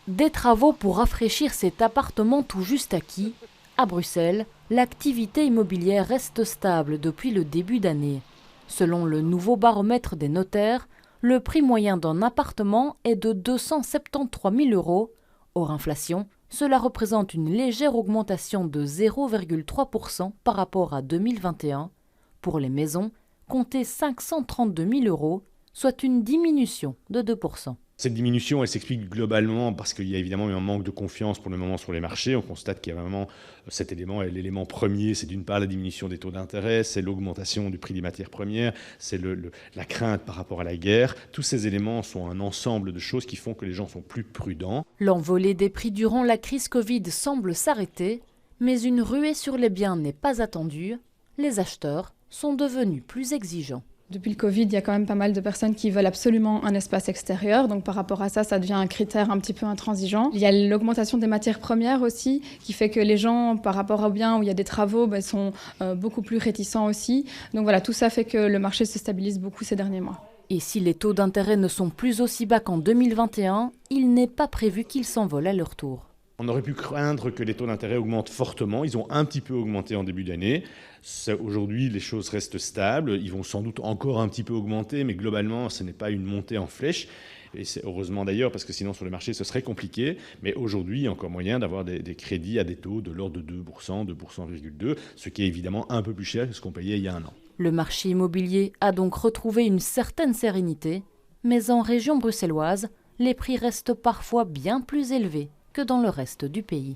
Des travaux pour rafraîchir cet appartement tout juste acquis. À Bruxelles, l'activité immobilière reste stable depuis le début d'année. Selon le nouveau baromètre des notaires, le prix moyen d'un appartement est de 273 000 €. Hors inflation, cela représente une légère augmentation de 0,3% par rapport à 2021. Pour les maisons, comptez 532 000 €, soit une diminution de 2%. Cette diminution, elle s'explique globalement parce qu'il y a évidemment eu un manque de confiance pour le moment sur les marchés. On constate qu'il y a vraiment cet élément, et l'élément premier, c'est d'une part la diminution des taux d'intérêt, c'est l'augmentation du prix des matières premières, c'est la crainte par rapport à la guerre. Tous ces éléments sont un ensemble de choses qui font que les gens sont plus prudents. L'envolée des prix durant la crise Covid semble s'arrêter, mais une ruée sur les biens n'est pas attendue. Les acheteurs sont devenus plus exigeants. Depuis le Covid, il y a quand même pas mal de personnes qui veulent absolument un espace extérieur. Donc par rapport à ça, ça devient un critère un petit peu intransigeant. Il y a l'augmentation des matières premières aussi, qui fait que les gens, par rapport aux biens où il y a des travaux, sont beaucoup plus réticents aussi. Donc voilà, tout ça fait que le marché se stabilise beaucoup ces derniers mois. Et si les taux d'intérêt ne sont plus aussi bas qu'en 2021, il n'est pas prévu qu'ils s'envolent à leur tour. On aurait pu craindre que les taux d'intérêt augmentent fortement. Ils ont un petit peu augmenté en début d'année. Aujourd'hui, les choses restent stables. Ils vont sans doute encore un petit peu augmenter, mais globalement, ce n'est pas une montée en flèche. Et c'est heureusement d'ailleurs, parce que sinon sur le marché, ce serait compliqué. Mais aujourd'hui, il y a encore moyen d'avoir des crédits à des taux de l'ordre de 2%, 2,2%, ce qui est évidemment un peu plus cher que ce qu'on payait il y a un an. Le marché immobilier a donc retrouvé une certaine sérénité, mais en région bruxelloise, les prix restent parfois bien plus élevés que dans le reste du pays.